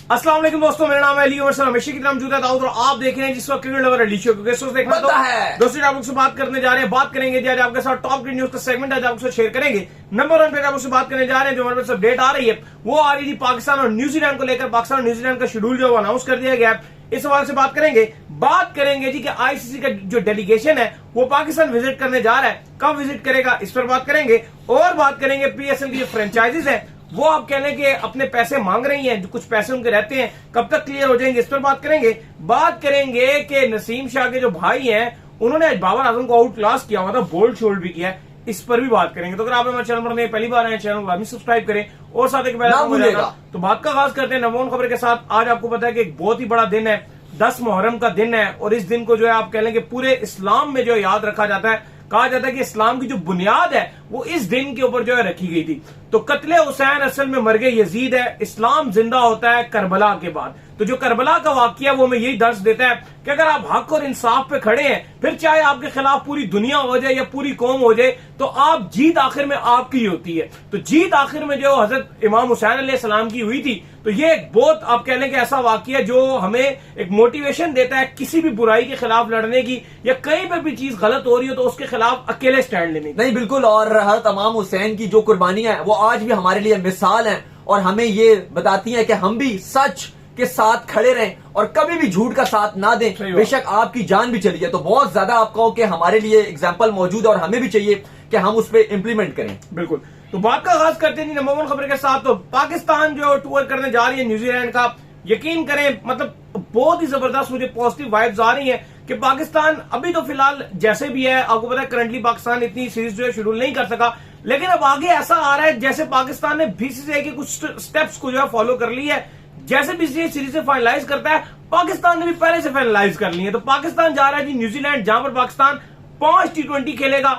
अस्सलाम वालेकुम दोस्तों, मेरा नाम है अली उमर, हमेशा की तरह मौजूद है दाऊद और आप देख रहे हैं जिस वक्त क्रिकेट लवर अली शो को गेस्ट्स देखना तो है। दोस्तों आप लोग से बात करने जा रहे हैं, बात करेंगे जी आज आपके साथ टॉप क्रिकेट न्यूज का सेगमेंट आज आपसे शेयर करेंगे। नंबर 1 पे आप उससे बात करने जा रहे हैं, जो हमारे पास अपडेट आ रही है वो आ रही थी पाकिस्तान और न्यूजीलैंड को लेकर। पाकिस्तान और न्यूजीलैंड का शेड्यूल जो अनाउंस कर दिया गया, इस सवाल से बात करेंगे जी कि आईसीसी का जो डेलीगेशन है वो पाकिस्तान विजिट करने जा रहा है, कब विजिट करेगा इस पर बात करेंगे। और बात करेंगे पीएसएल की जो फ्रेंचाइजीज है वो आप कह लें कि अपने पैसे मांग रही हैं, जो कुछ पैसे उनके रहते हैं कब तक क्लियर हो जाएंगे इस पर बात करेंगे। बात करेंगे कि नसीम शाह के जो भाई हैं उन्होंने आज बाबर आजम को आउट क्लास किया हुआ था, बोल्ड शोल्ड भी किया है, इस पर भी बात करेंगे। तो अगर आप हमारे चैनल पर नए पहली बार आए चैनल को सब्सक्राइब करें और साथ ही तो बात का आगाज करते हैं नंबर 1 खबर के साथ। आज आपको पता है कि एक बहुत ही बड़ा दिन है, 10 मुहर्रम का दिन है और इस दिन को जो है आप कह लें कि पूरे इस्लाम में जो याद रखा जाता है। कहा जाता है कि इस्लाम की जो बुनियाद है वो इस दिन के ऊपर जो है रखी गई थी। तो कत्ले हुसैन असल में मरगे यजीद है, इस्लाम जिंदा होता है करबला के बाद। तो जो करबला का वाकया वो हमें यही दर्ज देता है कि अगर आप हक और इंसाफ पे खड़े हैं, फिर चाहे आपके खिलाफ पूरी दुनिया हो जाए या पूरी कौम हो जाए, तो आप जीत आखिर में आपकी होती है। तो जीत आखिर में जो हजरत इमाम हुसैन अलैहिस्सलाम की हुई थी, तो ये एक बहुत आप कह लें कि ऐसा वाकया जो हमें एक मोटिवेशन देता है किसी भी बुराई के खिलाफ लड़ने की, या कहीं पर भी चीज गलत हो रही हो तो उसके खिलाफ अकेले स्टैंड लेने की। नहीं, बिल्कुल। और हजरत इमाम हुसैन की जो कुर्बानियां हैं वो आज भी हमारे लिए मिसाल हैं और हमें ये बताती हैं कि हम भी सच के साथ खड़े रहें और कभी भी झूठ का साथ ना दें, बेशक आपकी जान भी चली है। तो बहुत ज्यादा आप कहो कि हमारे लिए एग्जाम्पल मौजूद है और हमें भी चाहिए कि हम उस पर इंप्लीमेंट करें। बिल्कुल। तो बात का आगाज करते हैं नंबर 1 खबर के साथ। तो पाकिस्तान जो टूर करने जा रही है न्यूजीलैंड का, यकीन करें मतलब बहुत ही जबरदस्त मुझे पॉजिटिव वाइब्स आ रही हैं कि पाकिस्तान अभी तो फिलहाल जैसे भी है, आपको पता है करंटली पाकिस्तान इतनी सीरीज जो है शेड्यूल नहीं कर सका, लेकिन अब आगे ऐसा आ रहा है जैसे पाकिस्तान ने बीसीसीआई के कुछ स्टेप्स को जो है फॉलो कर ली है। जैसे बीसीसीआई सीरीज से फाइनलाइज करता है, पाकिस्तान ने भी पहले से फाइनलाइज कर ली है। तो पाकिस्तान जा रहा है जी न्यूजीलैंड, जहां पर पाकिस्तान 5 T20 खेलेगा,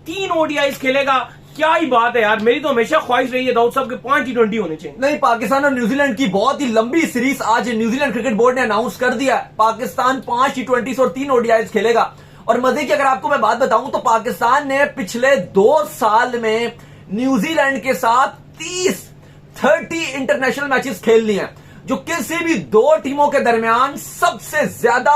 3 ODIs खेलेगा। क्या ही बात है यार, मेरी तो हमेशा ख्वाहिश रही है दाऊद साहब के 5 T20 होने चाहिए। नहीं, पाकिस्तान और न्यूजीलैंड की बहुत ही लंबी सीरीज आज न्यूजीलैंड क्रिकेट बोर्ड ने अनाउंस कर दिया। पाकिस्तान 5 T20 और 3 ODIs खेलेगा। और मजे की अगर आपको मैं बात बताऊं तो पाकिस्तान ने पिछले 2 साल में न्यूजीलैंड के साथ 30 इंटरनेशनल मैचेस खेल लिए हैं, जो किसी भी 2 टीमों के दरमियान सबसे ज्यादा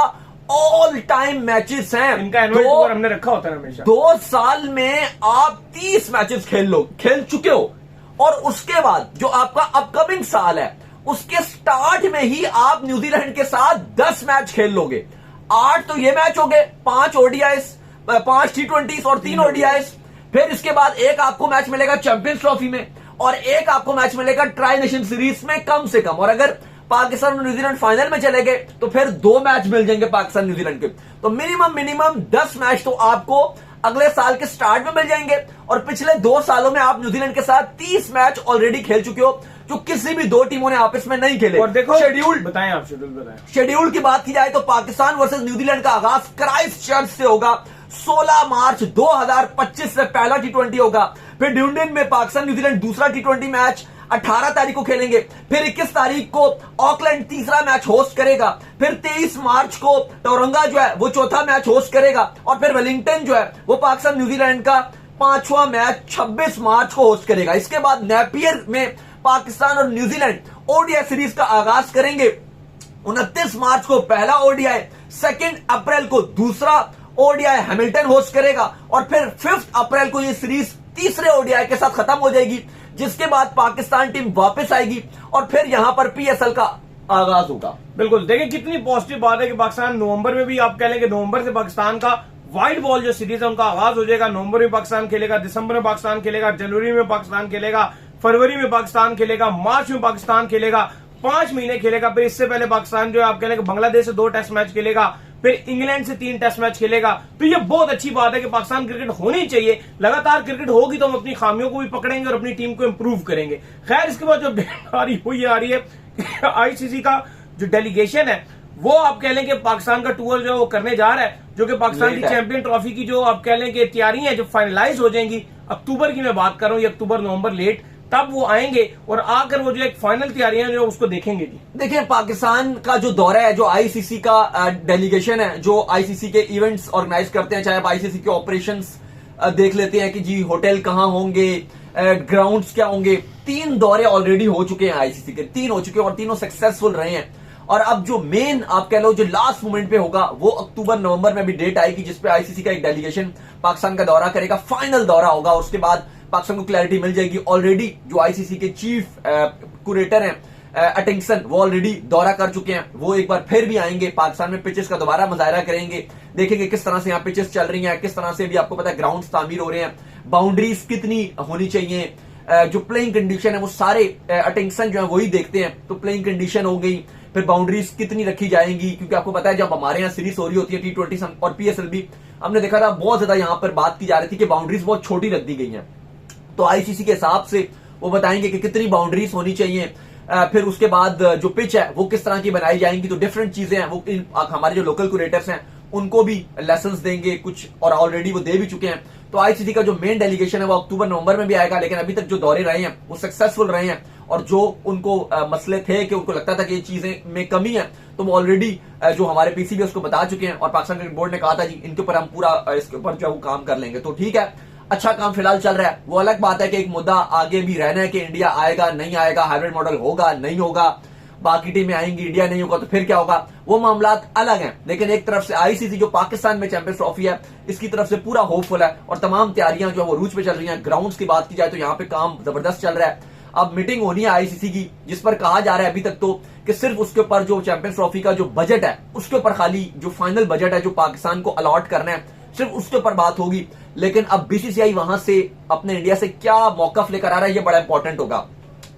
ऑल टाइम मैचेस हैं। इनका एनुअल टूर हमने रखा होता है हमेशा। 2 साल में आप 30 मैचेस खेल चुके हो और उसके बाद जो आपका अपकमिंग साल है उसके स्टार्ट में ही आप न्यूजीलैंड के साथ 10 मैच खेल लोगे। 8 तो ये मैच हो गए, 5 ODIs, 5 T20 और 3 ODIs। फिर इसके बाद एक आपको मैच मिलेगा चैंपियंस ट्रॉफी में और एक आपको मैच मिलेगा ट्राई नेशन सीरीज में कम से कम। और अगर पाकिस्तान और न्यूजीलैंड फाइनल में चले गए तो फिर 2 मैच मिल जाएंगे पाकिस्तान न्यूजीलैंड के। तो मिनिमम 10 मैच तो आपको अगले साल के स्टार्ट में मिल जाएंगे। और पिछले 2 सालों में आप न्यूजीलैंड के साथ 30 मैच ऑलरेडी खेल चुके हो, जो किसी भी 2 टीमों ने आपस में नहीं खेले। और देखो शेड्यूल बताएं, आप शेड्यूल बताएं। शेड्यूल की बात की जाए तो पाकिस्तान वर्सेस न्यूजीलैंड का आगाज क्राइस्टचर्च से होगा। 16 मार्च 2025 से पहला T20 होगा। फिर ड्यूंडन में पाकिस्तान न्यूजीलैंड दूसरा T20 मैच 18 तारीख को खेलेंगे। फिर 21 तारीख को ऑकलैंड तीसरा मैच होस्ट करेगा। फिर 23 मार्च को टोरंगा जो है वो चौथा मैच होस्ट करेगा। और फिर वेलिंगटन जो है वो पाकिस्तान न्यूजीलैंड का 5वां मैच 26 मार्च को होस्ट करेगा। इसके बाद नेपियर में पाकिस्तान और न्यूजीलैंड ODI सीरीज का आगाज करेंगे। 29 मार्च को पहला ODI, 2 अप्रैल को दूसरा ODI हैमिल्टन होस्ट करेगा और फिर 5 अप्रैल को ये सीरीज तीसरे ODI के साथ खत्म हो जाएगी, जिसके बाद पाकिस्तान टीम वापस आएगी और फिर यहां पर PSL का आगाज होगा। बिल्कुल, देखिए कितनी पॉजिटिव बात है कि पाकिस्तान नवंबर में भी आप कह लें कि नवंबर से पाकिस्तान का व्हाइट बॉल जो सीरीज है उनका आगाज हो जाएगा। नवंबर में पाकिस्तान खेलेगा, दिसंबर में पाकिस्तान खेलेगा, जनवरी में पाकिस्तान खेलेगा, फरवरी में पाकिस्तान खेलेगा, मार्च में पाकिस्तान खेलेगा, 5 महीने खेलेगा। फिर इससे पहले पाकिस्तान जो है आप कह लें बांग्लादेश से 2 टेस्ट मैच खेलेगा, फिर इंग्लैंड से 3 टेस्ट मैच खेलेगा। तो ये बहुत अच्छी बात है कि पाकिस्तान क्रिकेट होनी चाहिए, लगातार क्रिकेट होगी तो हम अपनी खामियों को भी पकड़ेंगे और अपनी टीम को इंप्रूव करेंगे। खैर, इसके बाद जो आ रही है आईसीसी का जो डेलीगेशन है वो आप कह लें कि पाकिस्तान का टूर जो है वो करने जा रहा है, जो कि पाकिस्तान की चैंपियन ट्रॉफी की जो आप कह लें कि तैयारियां जो फाइनलाइज हो जाएंगी अक्टूबर की मैं बात कर रहा हूं, अक्टूबर नवंबर लेट, तब वो आएंगे और आकर वो जो एक फाइनल तैयारियां जो उसको देखेंगे जी। देखिए, पाकिस्तान का जो दौरा है, जो आईसीसी का डेलीगेशन है, जो आईसीसी के इवेंट्स ऑर्गेनाइज करते हैं, चाहे आप आईसीसी के ऑपरेशंस देख लेते हैं कि जी होटल कहां होंगे, ग्राउंड्स क्या होंगे। 3 दौरे ऑलरेडी हो चुके हैं आईसीसी के, 3 हो चुके हैं और तीनों सक्सेसफुल रहे हैं। और अब जो मेन आप कह लो जो लास्ट मोमेंट पे होगा वो अक्टूबर नवंबर में भी डेट आएगी जिसपे आईसीसी का एक डेलीगेशन पाकिस्तान का दौरा करेगा, फाइनल दौरा होगा। उसके बाद पाकिस्तान को क्लैरिटी मिल जाएगी। ऑलरेडी जो आईसीसी के चीफ क्यूरेटर हैं अटेंसन, वो ऑलरेडी दौरा कर चुके हैं। वो एक बार फिर भी आएंगे पाकिस्तान में, पिचेस का दोबारा मुजाहरा करेंगे, देखेंगे किस तरह से यहाँ पिचेस चल रही हैं, किस तरह से भी आपको पता है ग्राउंड तामीर हो रहे हैं, बाउंड्रीज कितनी होनी चाहिए, जो प्लेइंग कंडीशन है वो सारे अटेंशन जो है वही देखते हैं। तो प्लेइंग कंडीशन हो गई, फिर बाउंड्रीज कितनी रखी जाएंगी, क्योंकि आपको पता है जब हमारे यहाँ सीरीज हो रही होती है T20 और पीएसएल भी, हमने देखा था बहुत ज्यादा यहाँ पर बात की जा रही थी कि बाउंड्रीज बहुत छोटी रख दी गई हैं। तो आईसीसी के हिसाब से वो बताएंगे कि कितनी बाउंड्रीज होनी चाहिए। फिर उसके बाद जो पिच है वो किस तरह की बनाई जाएंगी। तो डिफरेंट चीजें हैं वो हमारे जो लोकल क्यूरेटर्स हैं उनको भी लेसन्स देंगे कुछ, और ऑलरेडी वो दे भी चुके हैं। तो आईसीसी का जो मेन डेलीगेशन है वो अक्टूबर नवंबर में भी आएगा, लेकिन अभी तक जो दौरे रहे हैं वो सक्सेसफुल रहे हैं। और जो उनको मसले थे कि उनको लगता था कि ये चीजें में कमी है, तो वो ऑलरेडी जो हमारे पीसीबी उसको बता चुके हैं। और पाकिस्तान क्रिकेट बोर्ड ने कहा था जी इनके ऊपर हम पूरा इसके ऊपर जो काम कर लेंगे। तो ठीक है, अच्छा काम फिलहाल चल रहा है। वो अलग बात है कि एक मुद्दा आगे भी रहना है कि इंडिया आएगा नहीं आएगा, हाइब्रिड मॉडल होगा नहीं होगा, बाकी टीमें आएंगी, इंडिया नहीं होगा तो फिर क्या होगा, वो मामला अलग हैं। लेकिन एक तरफ से आईसीसी जो पाकिस्तान में चैंपियंस ट्रॉफी है इसकी तरफ से पूरा होपफुल है और तमाम तैयारियां जो है वो रूज पे चल रही हैं। ग्राउंड्स की बात की जाए तो यहाँ पे काम जबरदस्त चल रहा है। अब मीटिंग होनी है आईसीसी की, जिस पर कहा जा रहा है अभी तक तो कि सिर्फ उसके ऊपर जो चैंपियंस ट्रॉफी का जो बजट है उसके ऊपर खाली जो फाइनल बजट है जो पाकिस्तान को अलॉट करना है सिर्फ उसके ऊपर बात होगी। लेकिन अब बीसीसीआई वहां से अपने इंडिया से क्या मौकफ लेकर आ रहा है ये बड़ा इंपॉर्टेंट होगा,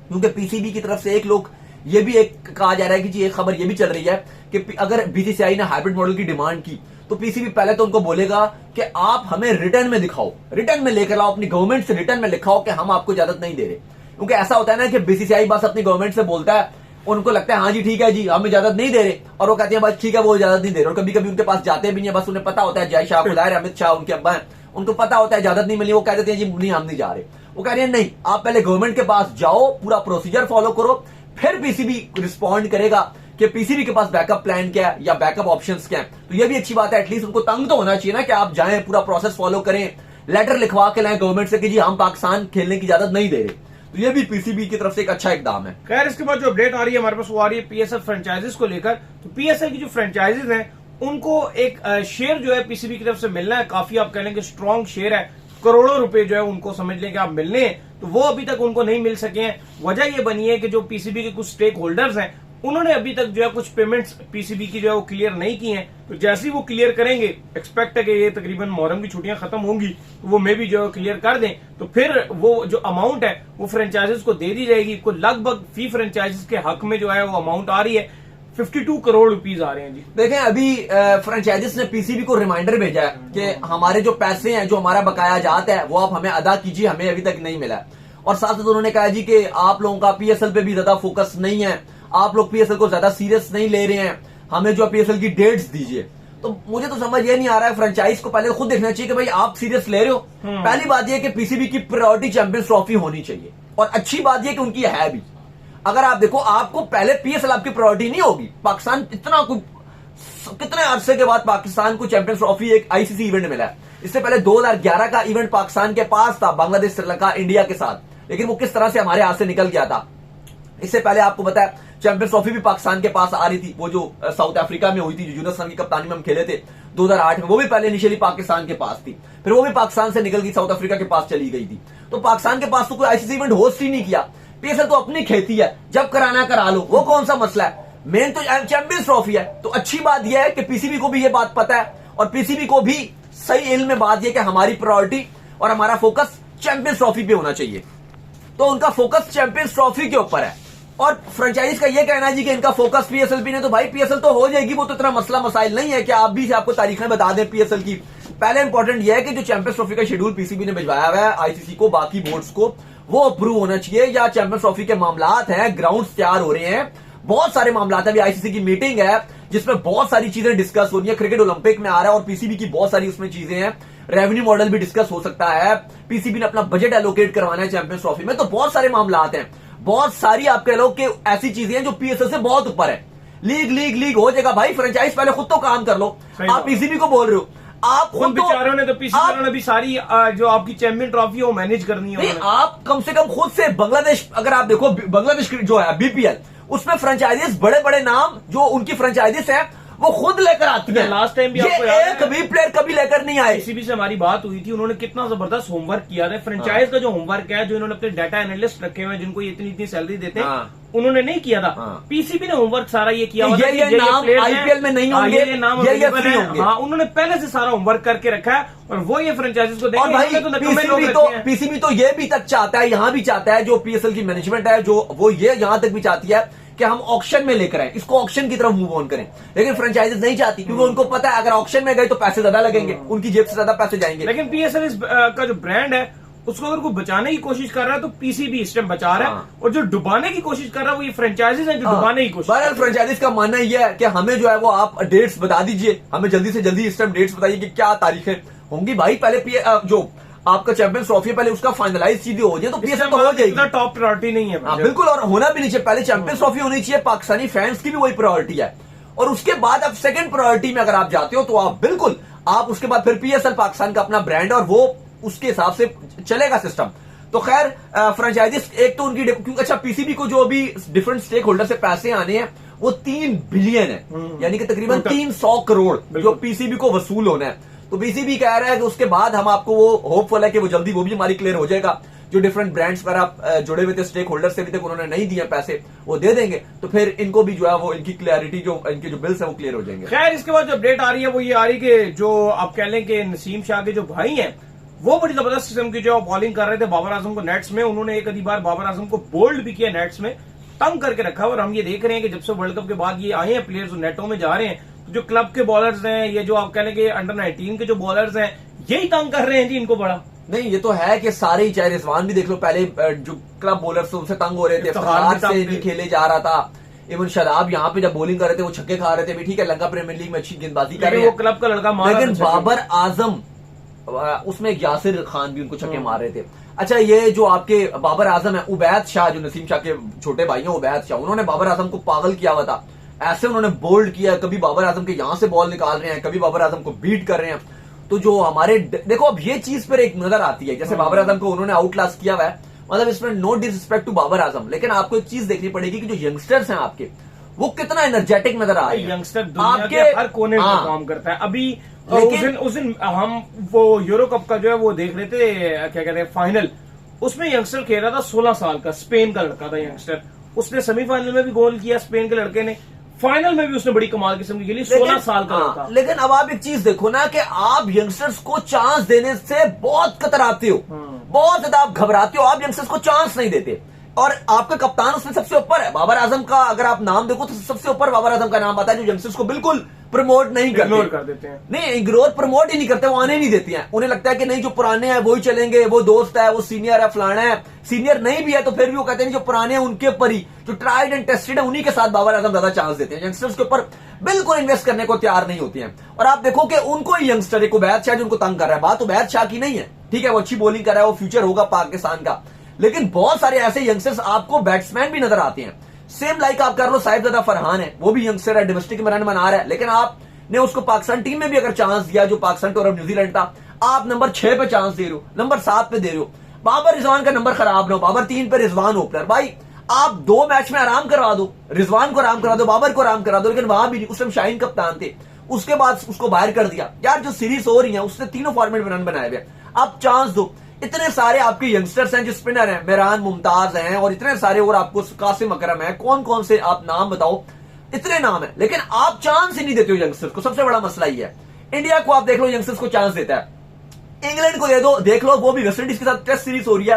क्योंकि पीसीबी की तरफ से एक लोग ये भी एक कहा जा रहा है कि जी एक खबर ये भी चल रही है कि अगर बीसीसीआई ने हाइब्रिड मॉडल की डिमांड की तो पीसीबी पहले तो उनको बोलेगा कि आप हमें रिटर्न में दिखाओ, रिटर्न में लेकर आओ, अपनी गवर्नमेंट से रिटर्न में लिखाओ कि हम आपको इजाजत नहीं दे रहे। क्योंकि ऐसा होता है ना कि बीसीसीआई बस अपनी गवर्नमेंट से बोलता है, उनको लगता है हाँ जी ठीक है जी हम इजाजत नहीं दे रहे, और वो कहते हैं बस ठीक है वो इजाजत नहीं दे रहे। और कभी कभी उनके पास जाते भी नहीं है, बस उन्हें पता होता है जय शाह खुदार अमित शाह उनके अब्बा हैं, उनको पता होता है इजाजत नहीं मिली, वो कह देते हैं जी नहीं हम नहीं जा रहे। वो कह रहे हैं नहीं आप पहले गवर्नमेंट के पास जाओ, पूरा प्रोसीजर फॉलो करो, फिर पीसीबी रिस्पॉन्ड करेगा कि पीसीबी के पास बैकअप प्लान क्या है या बैकअप ऑप्शंस क्या है। तो ये भी अच्छी बात है, एटलीस्ट उनको तंग तो होना चाहिए ना कि आप जाएं पूरा प्रोसेस फॉलो करें, लेटर लिखवा के लाएं गवर्नमेंट से कि जी हम पाकिस्तान खेलने की इजाजत नहीं दे रहे। तो ये भी पीसीबी की तरफ से एक अच्छा इकदाम है। खैर इसके बाद जो अपडेट आ रही है हमारे पास वो आ रही है पीएसएल फ्रेंचाइजीज को लेकर। तो पीएसएल की जो फ्रेंचाइजीज हैं उनको एक शेयर जो है पीसीबी की तरफ से मिलना है, काफी आप कह लेंगे स्ट्रॉन्ग शेयर है, करोड़ों रुपए जो है उनको समझ लें कि आप मिलने हैं, तो वो अभी तक उनको नहीं मिल सके हैं। वजह ये बनी है कि जो पीसीबी के कुछ स्टेक होल्डर्स हैं उन्होंने अभी तक जो है कुछ पेमेंट्स पीसीबी की जो है वो क्लियर नहीं की हैं। तो जैसे ही वो क्लियर करेंगे, एक्सपेक्ट है कि ये तकरीबन मुहर्रम की छुट्टियां खत्म होंगी तो वो मे भी जो है क्लियर कर दें, तो फिर वो जो अमाउंट है वो फ्रेंचाइजीज को दे दी जाएगी। को लगभग फी फ्रेंचाइजीज के हक में जो है वो अमाउंट आ रही है 52 करोड़ रुपीज आ रहे हैं जी। देखें अभी फ्रेंचाइजीज ने पीसीबी को रिमाइंडर भेजा है कि हमारे जो पैसे हैं जो हमारा बकाया जाता है वो आप हमें अदा कीजिए, हमें अभी तक नहीं मिला। और साथ साथ उन्होंने कहा जी कि आप लोगों का पीएसएल पे भी ज्यादा फोकस नहीं है, आप लोग पीएसएल को ज्यादा सीरियस नहीं ले रहे हैं, हमें जो पीएसएल की डेट्स दीजिए। तो मुझे तो समझ ये नहीं आ रहा है, फ्रेंचाइज को पहले खुद देखना चाहिए कि भाई आप सीरियस ले रहे हो। पहली बात यह कि पीसीबी की प्रायोरिटी चैंपियंस ट्रॉफी होनी चाहिए, और अच्छी बात यह कि उनकी है भी। अगर आप देखो आपको पहले पीएसएल आपकी प्रायोरिटी नहीं होगी, पाकिस्तान इतना कितने अरसे के बाद पाकिस्तान को चैंपियंस ट्रॉफी एक आईसीसी इवेंट मिला है। इससे पहले 2011 का इवेंट पाकिस्तान के पास था बांग्लादेश श्रीलंका इंडिया के साथ, लेकिन वो किस तरह से हमारे हाथ से निकल गया था। इससे पहले आपको पता है चैंपियंस ट्रॉफी भी पाकिस्तान के पास आ रही थी, वो जो साउथ अफ्रीका में हुई थी, जो यूनुस खान की कप्तानी में हम खेले थे 2008 में, वो भी पहले इनिशियली पाकिस्तान के पास थी, फिर वो भी पाकिस्तान से निकल गई, साउथ अफ्रीका के पास चली गई थी। तो पाकिस्तान के पास तो कोई आईसीसी इवेंट होस्ट ही नहीं किया। पीएसएल तो अपनी खेती है, जब कराना करा लो, वो कौन सा मसला है, मेन तो चैंपियंस ट्रॉफी है। तो अच्छी बात यह है कि पीसीबी को भी यह बात पता है, और पीसीबी को भी सही इल्म में बात यह कि हमारी प्रायोरिटी और हमारा फोकस चैंपियंस ट्रॉफी पे होना चाहिए। तो उनका फोकस चैंपियंस ट्रॉफी के ऊपर है, और फ्रेंचाइज का यह कहना है जी कि इनका फोकस पीएसएल भी नहीं, तो भाई पीएसएल तो हो जाएगी, वो तो इतना मसला मसाइल नहीं है कि आप भी आपको तारीखें बता दें पीएसएल की। पहले इंपॉर्टेंट यह है कि जो चैंपियंस ट्रॉफी का शेड्यूल पीसीबी ने भिजवाया हुआ है आईसीसी को, बाकी बोर्ड्स को, वो अप्रूव होना चाहिए। या चैंपियंस ट्रॉफी के मामलात हैं, ग्राउंड तैयार हो रहे हैं, बहुत सारे मामलात है। अभी आईसीसी की मीटिंग है जिसमें बहुत सारी चीजें डिस्कस हो रही है, क्रिकेट ओलंपिक में आ रहा है और पीसीबी की बहुत सारी उसमें चीजें हैं, रेवेन्यू मॉडल भी डिस्कस हो सकता है, पीसीबी ने अपना बजट एलोकेट करवाना है चैंपियंस ट्रॉफी में। तो बहुत सारे मामलात हैं, बहुत सारी आप कह लो कि ऐसी चीजें हैं जो पीएसएल से बहुत ऊपर है। लीग हो जाएगा भाई, फ्रेंचाइज पहले खुद तो काम कर लो। आप पीसीबी को बोल रहे हो, आप उन बेचारों ने तो पीसी वालों ने भी सारी जो आपकी चैंपियन ट्रॉफी है वो मैनेज करनी है नहीं, उन्होंने। आप कम से कम खुद से बांग्लादेश, अगर आप देखो बांग्लादेश जो है बीपीएल, उसमें फ्रेंचाइजीज बड़े बड़े नाम जो उनकी फ्रेंचाइजीज है वो खुद लेकर आती है। लास्ट टाइम भी ये आपको याद एक है, भी प्लेयर कभी लेकर नहीं आए। पीसीबी से हमारी बात हुई थी, उन्होंने कितना जबरदस्त होमवर्क किया था। फ्रेंचाइज का जो होमवर्क है, जो इन्होंने अपने डाटा एनालिस्ट रखे हुए हैं जिनको इतनी इतनी सैलरी देते हैं, उन्होंने नहीं किया था। पीसीबी ने होमवर्क सारा ये किया हुआ था कि ये नाम players हैं, आईपीएल में नहीं होंगे, ये नाम ये available फ्री हैं। होंगे। हाँ, उन्होंने पहले से सारा होमवर्क करके रखा है और वो ये फ्रेंचाइजीज को और देंगे। भाई इन्होंने तो नकम्मे लोग रखे हैं। पीसीबी तो ये भी तक चाहता है, यहां भी चाहता है, जो पीएसएल की मैनेजमेंट है जो वो ये यहां तक भी चाहती है कि हम ऑक्शन में लेकर आए, इसको ऑक्शन की तरफ मूव ऑन करें। लेकिन फ्रेंचाइजीज नहीं चाहती, क्योंकि उनको पता है अगर ऑक्शन में गए तो पैसे ज्यादा लगेंगे, उनकी जेब से ज्यादा पैसे जाएंगे। लेकिन पीएसएल का जो ब्रांड है उसको अगर कोई बचाने की कोशिश कर रहा है तो पीसीबी इस टाइम बचा रहा है, और जो डुबाने की कोशिश कर रहा है वो ये फ्रेंचाइजीज हैं जो डुबाने की कोशिश। बहरहाल फ्रेंचाइजीज का मानना यह है कि हमें जो है वो आप डेट्स बता दीजिए, हमें जल्दी से जल्दी इस टाइम डेट्स बताइए कि क्या तारीखें होंगी। भाई पहले जो आपका चैंपियंस ट्रॉफी पहले उसका फाइनलाइज चीजें हो जाए तो पीएसएल तो हो जाएगी। टॉप प्रायोरिटी नहीं है। बिल्कुल, और होना भी नहीं चाहिए। पहले चैंपियंस ट्रॉफी होनी चाहिए, पाकिस्तानी फैंस की भी वही प्रायोरिटी है, और उसके बाद आप सेकंड प्रायोरिटी में अगर आप जाते हो तो आप बिल्कुल आप उसके बाद फिर पीएसएल पाकिस्तान का अपना ब्रांड और वो उसके हिसाब से चलेगा सिस्टम। तो खैर फ्रेंचाइजीज एक तो उनकी क्योंकि अच्छा पीसीबी को जो अभी डिफरेंट स्टेक होल्डर से पैसे आने हैं वो 3 बिलियन है, यानी कि तकरीबन 300 करोड़ जो पीसीबी को वसूल होना है। तो पीसीबी कह रहा है कि उसके बाद हम आपको वो होपफुल है कि वो जल्दी वो भी हमारी क्लियर हो जाएगा। जो डिफरेंट ब्रांड्स पर आप जुड़े हुए थे स्टेक होल्डर से, अभी तक उन्होंने नहीं दिए पैसे, वो दे देंगे तो फिर इनको भी जो है वो इनकी क्लियरिटी जो इनके जो बिल्स है वो क्लियर हो जाएंगे। खैर इसके बाद जो अपडेट आ रही है वो ये आ रही है कि जो आप कह लें कि नसीम शाह के जो भाई हैं वो बड़ी जबरदस्त किस्म की जो बॉलिंग कर रहे थे बाबर आजम को नेट्स में। उन्होंने एक आधी बार बाबर आजम को बोल्ड भी किया नेट्स में, तंग करके रखा। और हम ये देख रहे हैं कि जब से वर्ल्ड कप के बाद ये आए हैं प्लेयर्स नेटों में जा रहे हैं, तो जो क्लब के बॉलर्स हैं, ये जो आप कह लें कि अंडर 19 के जो बॉलर्स हैं, यही तंग कर रहे हैं जी इनको बड़ा। नहीं, ये तो है कि सारे ही, चाहे रिजवान भी देख लो, पहले जो क्लब बॉलर्स उनसे तंग हो रहे थे, इफ्तिखार से नहीं खेले जा रहा था। इवन शादाब यहाँ पे जब बॉलिंग कर रहे थे वो छक्के खा रहे थे भी, ठीक है लंका प्रीमियर लीग में अच्छी गेंदबाजी कर रहे हैं, वो क्लब का लड़का मारा, लेकिन बाबर आजम उसमें यासिर खान भी उनको छक्के मार रहे थे। अच्छा, ये जो आपके बाबर आजम है, उबैद शाह जो नसीम शाह के छोटे भाई हैं, उबैद शाह, उन्होंने बाबर आजम को पागल किया हुआ था। ऐसे उन्होंने बोल्ड किया, कभी बाबर आजम के यहां से बॉल निकाल रहे हैं, कभी बाबर आजम को बीट कर रहे हैं। तो जो हमारे देखो अब ये चीज पर एक नजर आती है, जैसे बाबर आजम को उन्होंने आउटलास्ट किया हुआ है, मतलब इसमें no disrespect to Babar Azam, लेकिन आपको एक चीज देखनी पड़ेगी कि जो यंगस्टर्स हैं आपके वो कितना एनर्जेटिक नजर आ रहे हैं। यंगस्टर दुनिया के हर कोने में परफॉर्म करता है। अभी उस दिन हम वो यूरो कप का जो है वो देख रहे थे, क्या कहते हैं फाइनल, उसमें यंगस्टर खेल रहा था 16 साल का, स्पेन का लड़का था यंगस्टर, उसने सेमीफाइनल में भी गोल किया स्पेन के लड़के ने, फाइनल में भी उसने बड़ी कमाल किस्म की खेली, 16 साल का लड़का। लेकिन अब आप एक चीज देखो ना कि आप यंगस्टर्स को चांस देने से बहुत कतराते हो, बहुत ज्यादा आप घबराते हो, आप यंगस्टर्स को चांस नहीं देते। और आपका कप्तान उसमें सबसे ऊपर है, बाबर आजम का अगर आप नाम देखो तो सबसे ऊपर बाबर आजम का नाम आता है, जो यंगस्टर्स को बिल्कुल प्रमोट नहीं करते, इग्नोर कर देते हैं। नहीं, इग्नोर प्रमोट ही नहीं करते, वो आने नहीं देती हैं। उन्हें लगता है कि नहीं जो पुराने हैं वही चलेंगे, वो दोस्त है, वो सीनियर है, फलाना है। सीनियर नहीं भी है तो फिर भी वो कहते हैं जो पुराने हैं उनके ऊपर ही, जो ट्राइड एंड टेस्टेड है उन्हीं के साथ बाबर आजम ज्यादा चांस देते हैं। यंगस्टर्स के ऊपर बिल्कुल इन्वेस्ट करने को तैयार नहीं होती हैं। और आप देखो कि उनको ही यंगस्टर एक उबैद शाह जो उनको तंग कर रहा है, बात उबैद शाह की नहीं है, ठीक है वो अच्छी बॉलिंग कर रहा है, वो फ्यूचर होगा पाकिस्तान का, लेकिन बहुत सारे ऐसे यंगस्टर्स आपको बैट्समैन भी नजर आते हैं। सेम लाइक आप कर लो साहिबजादा फरहान है, वो भी यंगस्टर है, डोमेस्टिक में रन बना रहा है, लेकिन आपने उसको पाकिस्तान टीम में भी अगर चांस दिया, जो पाकिस्तान टूर ऑफ न्यूजीलैंड था, आप नंबर 6 पे चांस दे रहे हो, नंबर 7 पे दे रहे हो। बाबर रिजवान का नंबर खराब ना हो, बाबर 3 पे, रिजवान ओपनर। भाई आप 2 मैच में आराम करवा दो, रिजवान को आराम करा दो, बाबर को आराम करा दो, लेकिन वहां भी उस टाइम शाहीन कप्तान थे, उसके बाद उसको बाहर कर दिया। यार जो सीरीज हो रही है उसने तीनों फॉर्मेट में रन बनाए हुए, आप चांस दो। इतने सारे आपके यंगस्टर्स हैं जो स्पिनर हैं, मेहरान मुमताज हैं, और इतने सारे और आपको कासिम अकरम है, कौन कौन से आप नाम बताओ, इतने नाम है, लेकिन आप चांस ही नहीं देते हो यंगस्टर्स को। सबसे बड़ा मसला ये है। इंडिया को आप देख लो यंगस्टर्स को चांस देता है, इंग्लैंड को दे दो, देख लो वो भी वेस्ट इंडीज के साथ टेस्ट सीरीज हो रही है,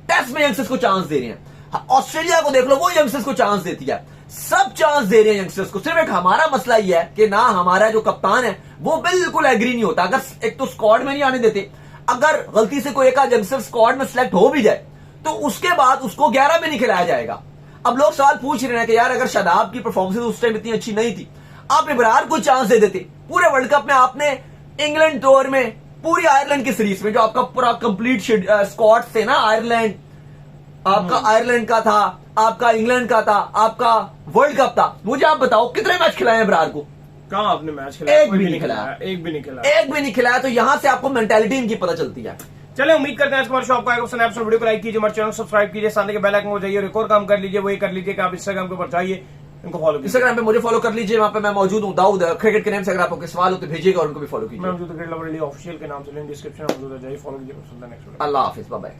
टेस्ट में यंगस्टर्स को चांस दे रहे हैं। ऑस्ट्रेलिया को देख लो, वो यंगस्टर्स को चांस देती है, सब चांस दे रहे हैं यंगस्टर्स को। सिर्फ एक हमारा मसला यह है कि ना हमारा जो कप्तान है वो बिल्कुल एग्री नहीं होता। अगर एक तो स्क्वाड में नहीं आने देते, अगर गलती से कोई एक आध यंगस्टर स्क्वाड में सिलेक्ट हो भी जाए तो उसके बाद उसको 11 में नहीं खिलाया जाएगा। अब लोग सवाल पूछ रहे हैं कि यार अगर शादाब की परफॉर्मेंस उस टाइम इतनी अच्छी नहीं थी, आप इब्रार को चांस दे देते। पूरे वर्ल्ड कप में आपने इंग्लैंड टूर में, पूरी आयरलैंड की सीरीज में, जो आपका पूरा कंप्लीट स्क्वाड थे ना, आयरलैंड आपका, आयरलैंड का था, आपका इंग्लैंड का था, आपका वर्ल्ड कप था, मुझे आप बताओ कितने मैच खिलाए इब्रार को? कहाँ आपने मैच खेला? एक कोई भी नहीं खिलाया। एक भी नहीं खेला। एक भी नहीं खिलाया, तो यहां से आपको मेंटालिटी इनकी पता चलती है। चले, उम्मीद करते हैं हमारे शो आपको आएगा पसंद। वीडियो को लाइक कीजिए, हमारे चैनल को सब्सक्राइब कीजिए, सामने के बेल आइकन को जाइए और एक और काम कर लीजिए, वो ये कर लीजिए कि आप इंस्टाग्राम के ऊपर जाइए, इनको फॉलो कीजिए। इंस्टाग्राम पे मुझे फॉलो कर लीजिए, वहां पे मैं मौजूद हूं, दाऊद क्रिकेट के नेम से। अगर आपको कोई सवाल हो तो भेजिएगा और उनको भी फॉलो कीजिए। मैं मौजूद क्रिकेट लवर ऑफिशियल के नाम से, लिंक डिस्क्रिप्शन में मौजूद है, जाइए फॉलो कीजिए। Next video. अल्लाह हाफिज, बाय बाय।